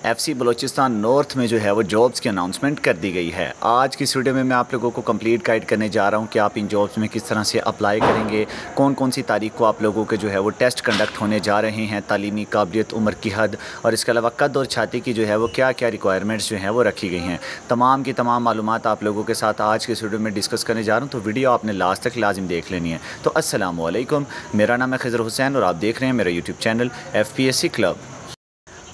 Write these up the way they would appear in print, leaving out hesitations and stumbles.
FC Balochistan north में जो है वो जॉब्स की अनाउंसमेंट कर दी गई है। आज की इस वीडियो में मैं आप लोगों को कंप्लीट गाइड करने जा रहा हूं कि आप इन जॉब्स में किस तरह से अप्लाई करेंगे, कौन कौन सी तारीख को आप लोगों के जो है वो टेस्ट कंडक्ट होने जा रहे हैं, तालीमी काबिलियत, उम्र की हद और इसके अलावा कद और छाती की जो है वो क्या क्या रिक्वायरमेंट्स जो हैं वो रखी गई हैं। तमाम की तमाम मालूमात आप लोगों के साथ आज की इस वीडियो में डिस्कस करने जा रहा हूँ, तो वीडियो आपने लास्ट तक लाजिम देख लेनी है। तो अस्सलामु अलैकुम, मेरा नाम है खिज़र हुसैन और आप देख रहे हैं मेरा यूट्यूब चैनल FPSC क्लब।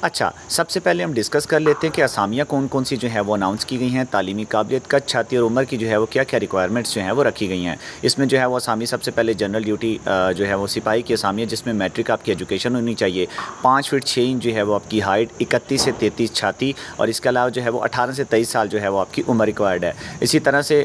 अच्छा, सबसे पहले हम डिस्कस कर लेते हैं कि असामियाँ कौन कौन सी जो है वो अनाउंस की गई हैं, तालीमी काबिलियत, कद, छाती और उम्र की जो है वो क्या क्या रिक्वायरमेंट्स जो हैं वो रखी गई हैं। इसमें जो है वो असामी सबसे पहले जनरल ड्यूटी जो है वो सिपाही की असामी है, जिसमें मैट्रिक आपकी एजुकेशन होनी चाहिए, 5 फीट 6 इंच जो है वो आपकी हाइट, 31 से 33 छाती और इसके अलावा जो है वो 18 से 23 साल जो है वो आपकी उम्र रिक्वायर्ड है। इसी तरह से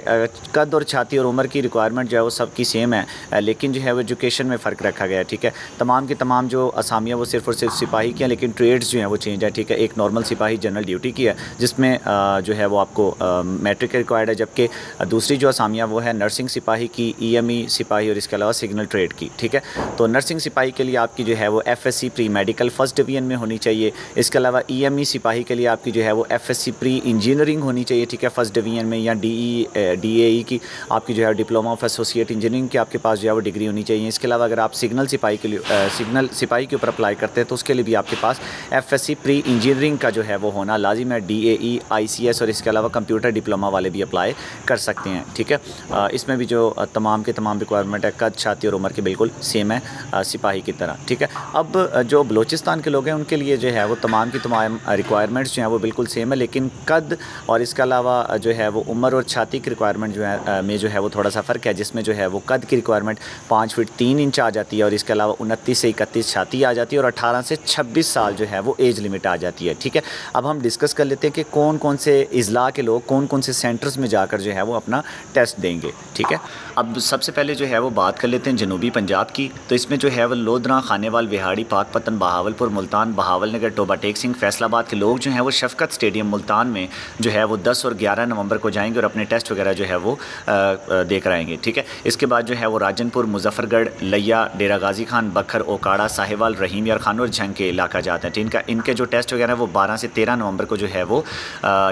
कद और छाती और उम्र की रिक्वायरमेंट जो है वो सबकी सेम है, लेकिन जो है वो एजुकेशन में फ़र्क रखा गया है। ठीक है, तमाम की तमाम जो असामियाँ वो सिर्फ और सिर्फ सिपाही की हैं, लेकिन ट्रेड्स जो हैं वो चेंज है। ठीक है, एक नॉर्मल सिपाही जनरल ड्यूटी की है, जिसमें जो है वो आपको मैट्रिक रिक्वायर्ड है, जबकि दूसरी जो असामियाँ वो है नर्सिंग सिपाही की, EME सिपाही और इसके अलावा सिग्नल ट्रेड की। ठीक है, तो नर्सिंग सिपाही के लिए आपकी जो है वो FSC pre medical first division में होनी चाहिए। इसके अलावा EME सिपाही के लिए आपकी जो है वो FSC प्री इंजीनियरिंग होनी चाहिए। ठीक है, फर्स्ट डिवीजन में, या DAE की आपकी जो है डिप्लोमा ऑफ एसोसिएट इंजीनियरिंग की आपके पास जो है वो डिग्री होनी चाहिए। इसके अलावा अगर आप सिग्नल सिपाही के लिए सिग्नल सिपाही के ऊपर अप्लाई करते हैं तो उसके लिए भी आपके पास FSC प्री इंजीनियरिंग का जो है वो होना लाजिम है। DAE, ICS और इसके अलावा कंप्यूटर डिप्लोमा वाले भी अप्लाई कर सकते हैं। ठीक है, इसमें भी जो तमाम के तमाम रिक्वायरमेंट है, कद, छाती और उम्र की बिल्कुल सेम है सिपाही की तरह। ठीक है, अब जो बलूचिस्तान के लोग हैं उनके लिए जो है वो तमाम की तमाम रिक्वायरमेंट्स जो हैं वो बिल्कुल सेम है, लेकिन कद और इसके अलावा जो है वो उम्र और छाती की रिक्वायरमेंट जो है में जो है वो थोड़ा सा फ़र्क है, जिसमें जो है वो कद की रिक्वायरमेंट 5 फीट 3 इंच आ जाती है और इसके अलावा 29 से 31 छाती आ जाती है और 18 से 26 साल जो है वो एज लिमिट आ जाती है। ठीक है, अब हम डिस्कस कर लेते हैं कि कौन कौन से इज़ला के लोग कौन कौन से सेंटर्स में जाकर जो है वो अपना टेस्ट देंगे। ठीक है, अब सबसे पहले जो है वो बात कर लेते हैं जनूबी पंजाब की। तो इसमें जो है वो लोधरा, खानेवाल, विहाड़ी, पाकपतन, बहावलपुर, मुल्तान, बहावलनगर, टोबा टेक सिंह, फैसलाबाद के लोग जो हैं वो शफकत स्टेडियम मुल्तान में जो है वो 10 और 11 नवंबर को जाएंगे और अपने टेस्ट वगैरह जो है वो दे कर आएंगे। ठीक है, इसके बाद जो है वो राजनपुर, मुजफ्फरगढ़, लिया, डेरा गाजी खान, बखर, ओकाड़ा, साहिवाल, रहीम यार खान और झंग के इलाका जाते हैं। इनके जो टेस्ट वगैरह वो 12 से 13 नवंबर को जो है वो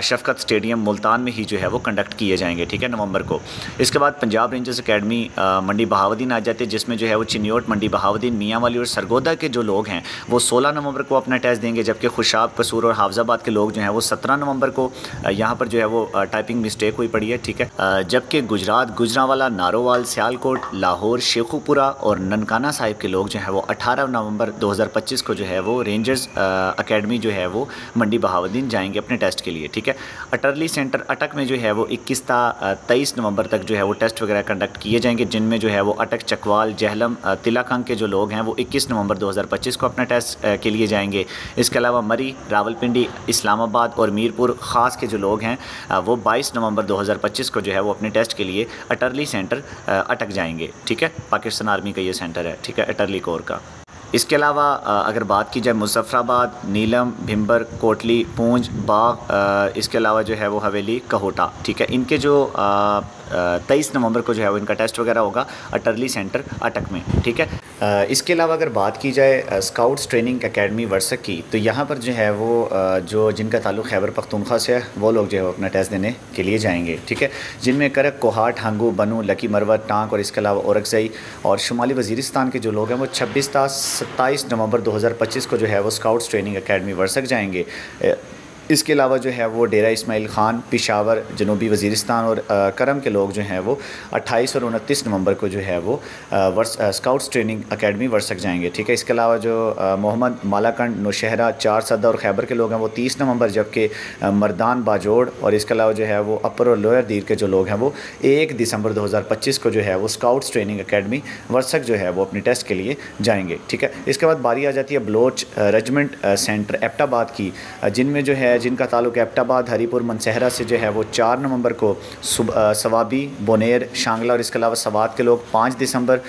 शफकत स्टेडियम मुल्तान में ही जो है वो कंडक्ट किए जाएंगे। ठीक है, नवंबर को। इसके बाद पंजाब रेंजर्स अकेडमी मंडी बहावुद्दीन आ जाती है, जिसमें जो है वो चिन्योट, मंडी बहावुद्दीन, मियांवाली और सरगोदा के जो लोग हैं वो 16 नवंबर को अपना टेस्ट देंगे, जबकि खुशाब, कसूर और हाफजाबाद के लोग जो हैं वो 17 नवंबर को। यहाँ पर जो है वो टाइपिंग मिस्टेक हुई पड़ी है। ठीक है, जबकि गुजरात, गुजरांवाला, नारोवाल, सियालकोट, लाहौर, शेखुपुरा और ननकाना साहिब के लोग जो हैं वो 18 नवंबर 2025 को जो है वो रेंजर्स अकेडमी जो है वो मंडी बहावुद्दीन जाएंगे अपने टेस्ट के लिए। ठीक है, अटरली सेंटर अटक में जो है वो 23 नवंबर तक जो है वो टेस्ट वगैरह कंडक्ट किए जाएंगे, जिनमें जो है वो अटक, चकवाल, जहलम, तिलाकंग के जो लोग हैं वो 21 नवंबर 2025 को अपना टेस्ट के लिए जाएंगे। इसके अलावा मरी, रावलपिंडी, इस्लामाबाद और मीरपुर ख़ास के जो लोग हैं वो 22 नवंबर 2025 को जो है वो अपने टेस्ट के लिए अटरली सेंटर अटक जाएंगे। ठीक है, पाकिस्तान आर्मी का ये सेंटर है। ठीक है, अटरली कोर का। इसके अलावा अगर बात की जाए मुजफ्फराबाद, नीलम, भिम्बर, कोटली, पूंछ, बाग, इसके अलावा जो है वो हवेली, कहोटा। ठीक है, इनके जो 23 नवंबर को जो है वो इनका टेस्ट वगैरह होगा अटरली सेंटर अटक में। ठीक है, इसके अलावा अगर बात की जाए स्काउट्स ट्रेनिंग एकेडमी वर्सक की, तो यहाँ पर जो है वो जो जिनका ताल्लुक़ खैबर पख्तूनख्वा से है वो लोग जो है अपना टेस्ट देने के लिए जाएंगे। ठीक है, जिनमें करक, कोहाट, हंगू, बनू, लकी मरवत, टांक और इसके अलावा औरकज़ई और शुमाली वज़ीरिस्तान के जो लोग हैं वो 27 नवंबर 2025 को जो है वो स्काउट्स ट्रेनिंग एकेडमी वर्सक जाएंगे। इसके अलावा जो है वो डेरा इस्माइल ख़ान, पिशावर, जनूबी वज़ीरिस्तान और करम के लोग जो हैं वो 28 और 29 नवंबर को जो है वो स्काउट्स ट्रेनिंग एकेडमी वर्सक जाएंगे। ठीक है, इसके अलावा जो मोहम्मद, मालाकंड, नौशहरा, चार सदा और खैबर के लोग हैं वो 30 नवंबर, जबकि मर्दान, बाजोड़ और इसके अलावा जो है वो अपर और लोअर दीर के जो लोग हैं वो 1 दिसंबर 2025 को जो है वो स्काउट्स ट्रेनिंग एकेडमी वर्सक जो है वो अपने टेस्ट के लिए जाएंगे। ठीक है, इसके बाद बारी आ जाती है बलोच रेजिमेंट सेंटर एबटाबाद की, जिनमें जो है जिनका ताल्लुक़ एबटाबाद, हरीपुर, मनसहरा से जो है वो 4 नवंबर को सवाबी, बोनेर, शांगला और इसके अलावा सवात के लोग 5 दिसंबर,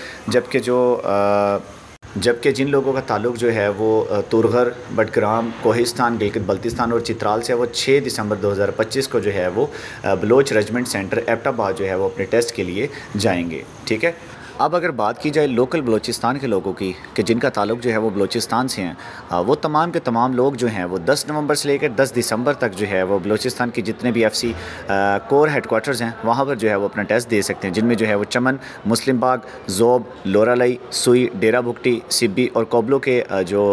जबकि जिन लोगों का ताल्लुक़ जो है वो तुरगर, बटग्राम, कोहिस्तान, गिलगित बल्तिस्तान और चित्राल से वो 6 दिसंबर 2025 को जो है वो बलोच रेजिमेंट सेंटर एबटाबाद जो है वो अपने टेस्ट के लिए जाएंगे। ठीक है, अब अगर बात की जाए लोकल बलूचिस्तान के लोगों की कि जिनका ताल्लुक जो है वो बलूचिस्तान से हैं, वो तमाम के तमाम लोग जो हैं वो 10 नवंबर से लेकर 10 दिसंबर तक जो है वो बलूचिस्तान की जितने भी एफसी कोर हेडक्वार्टर्स हैं वहाँ पर जो है वो अपना टेस्ट दे सकते हैं, जिनमें जो है वो चमन, मुस्लिम बाग, जोब, लोरालई, सुई, डेरा बुगटी, सिब्बी और कोबलो के जो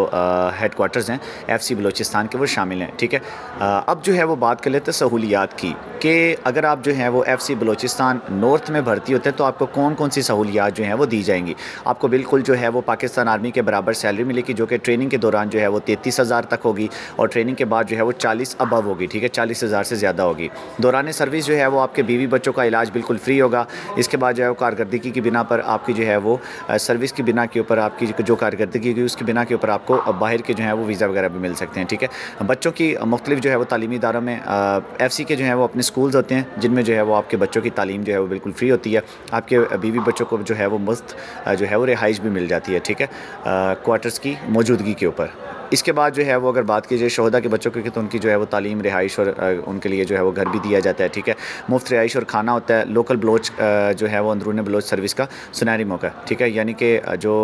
हेडक्वार्टर्स हैं एफसी बलूचिस्तान के वो शामिल हैं। ठीक है, अब जो है वो बात कर लेते हैं सहूलियात की कि अगर आप जो है वो एफसी बलूचिस्तान नॉर्थ में भर्ती होते हैं तो आपको कौन कौन सी सहूलियात जो हैं वो दी जाएंगी। आपको बिल्कुल जो है वो पाकिस्तान आर्मी के बराबर सैलरी मिलेगी, जो कि ट्रेनिंग के दौरान जो है वो 33,000 तक होगी और ट्रेनिंग के बाद जो है वो 40 अबव होगी। ठीक है, 40,000 से ज़्यादा होगी। दौरान सर्विस जो है वो आपके बीवी बच्चों का इलाज बिल्कुल फ्री होगा। इसके बाद जो है वो कारकर्दगी की बिना पर आपकी जो है वो सर्विस की बिना के ऊपर आपकी जो कारकर्दगी की उसकी बिना के ऊपर आपको बाहर के जो है वो वीज़ा वगैरह भी मिल सकते हैं। ठीक है, बच्चों की मुख्तलिफ जो है वो तालीमी इदारों में एफसी के जो है वो अपने स्कूल्स होते हैं, जिनमें जो है वो आपके बच्चों की तालीम जो है वो बिल्कुल फ्री होती है। आपके बीवी बच्चों को जो है वो मुफ्त जो है वो रिहाइश भी मिल जाती है। ठीक है, क्वार्टर्स की मौजूदगी के ऊपर। इसके बाद जो है वो अगर बात की जाए शोहदा के बच्चों की तो उनकी जो है वो तालीम, रिहाइश और उनके लिए जो है वो घर भी दिया जाता है। ठीक है, मुफ्त रिहाइश और खाना होता है। लोकल बलोच जो है वो अंदरून बलोच सर्विस का सुनहरी मौका। ठीक है, यानी कि जो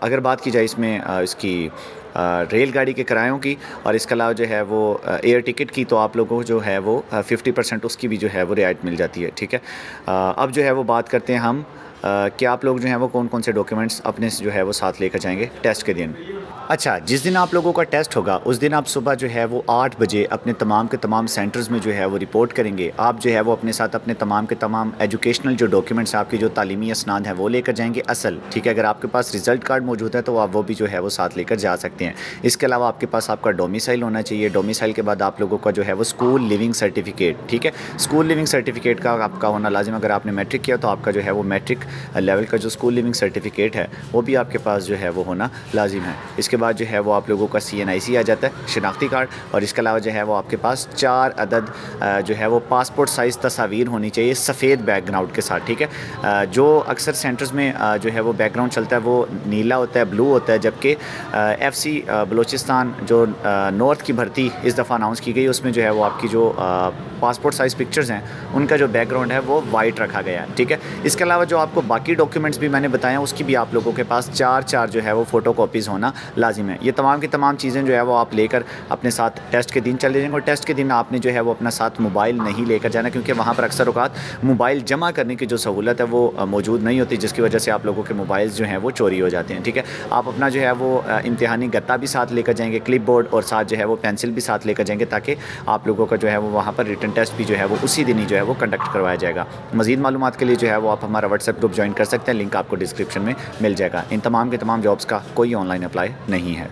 अगर बात की जाए इसमें इसकी रेलगाड़ी के किरायों की और इसके अलावा जो है वो एयर टिकट की, तो आप लोगों को जो है वो 50% उसकी भी जो है वो रियायत मिल जाती है। ठीक है, अब जो है वो बात करते हैं हम कि आप लोग जो हैं वो कौन कौन से डॉक्यूमेंट्स अपने जो है वो साथ लेकर जाएंगे टेस्ट के दिन। अच्छा, जिस दिन आप लोगों का टेस्ट होगा उस दिन आप सुबह जो है वो 8 बजे अपने तमाम के तमाम सेंटर्स में जो है वो रिपोर्ट करेंगे। आप जो है वो अपने साथ अपने तमाम के तमाम एजुकेशनल जो डॉक्यूमेंट्स आपकी जो तालीमी असनाद हैं वो लेकर जाएंगे असल। ठीक है, अगर आपके पास रिज़ल्ट कार्ड मौजूद है तो आप वो भी जो है वो साथ लेकर जा सकते हैं। इसके अलावा आपके पास आपका डोमिसाइल होना चाहिए। डोमिसाइल के बाद आप लोगों का जो है वो स्कूल लिविंग सर्टिफिकेट। ठीक है, स्कूल लिविंग सर्टिफिकेट का आपका होना लाजिम। अगर आपने मैट्रिक किया तो आपका जो है वो मैट्रिक लेवल का जो स्कूल लिविंग सर्टिफिकेट है वो भी आपके पास जो है वो होना लाजिम है। इसके बाद जो है वो आप लोगों का CNIC आ जाता है, शनाख्ती कार्ड, और इसके अलावा जो है वो आपके पास 4 अदद जो है वो पासपोर्ट साइज़ तस्वीर होनी चाहिए सफ़ेद बैकग्राउंड के साथ। ठीक है, जो अक्सर सेंटर्स में जो है वो बैकग्राउंड चलता है वो नीला होता है, ब्लू होता है, जबकि FC बलूचिस्तान जो नॉर्थ की भर्ती इस दफ़ा अनाउंस की गई उसमें जो है वो आपकी जो पासपोर्ट साइज़ पिक्चर्स हैं उनका जो बैकग्राउंड है वो वाइट रखा गया है। ठीक है, इसके अलावा जो आपको बाकी डॉक्यूमेंट्स भी मैंने बताया उसकी भी आप लोगों के पास 4 जो है वो फ़ोटो कॉपीज़ होना लाजिम है। ये तमाम की तमाम चीज़ें जो है वो आप लेकर अपने साथ टेस्ट के दिन चले जाएंगे। और टेस्ट के दिन आपने जो है वो अपना साथ मोबाइल नहीं लेकर जाना, क्योंकि वहाँ पर अक्सर औक़ात मोबाइल जमा करने की जो सहूलत है वो मौजूद नहीं होती, जिसकी वजह से आप लोगों के मोबाइल्स जो हैं वो चोरी हो जाते हैं। ठीक है, आप अपना जो है वो इम्तिहानी गत्ता भी साथ लेकर जाएंगे, क्लिप बोर्ड और साथ जो है वो पेंसिल भी साथ लेकर जाएंगे, ताकि आप लोगों का जो है वो वहाँ पर रिटन टेस्ट भी जो है वो उसी दिन ही जो है वो कंडक्ट करवाया जाएगा। मज़ीद मालूमात के लिए जो है वो आप हमारा व्हाट्सएप ग्रुप ज्वाइन कर सकते हैं, लिंक आपको डिस्क्रिप्शन में मिल जाएगा। इन तमाम के तमाम जॉब्स का कोई ऑनलाइन अप्लाई नहीं है।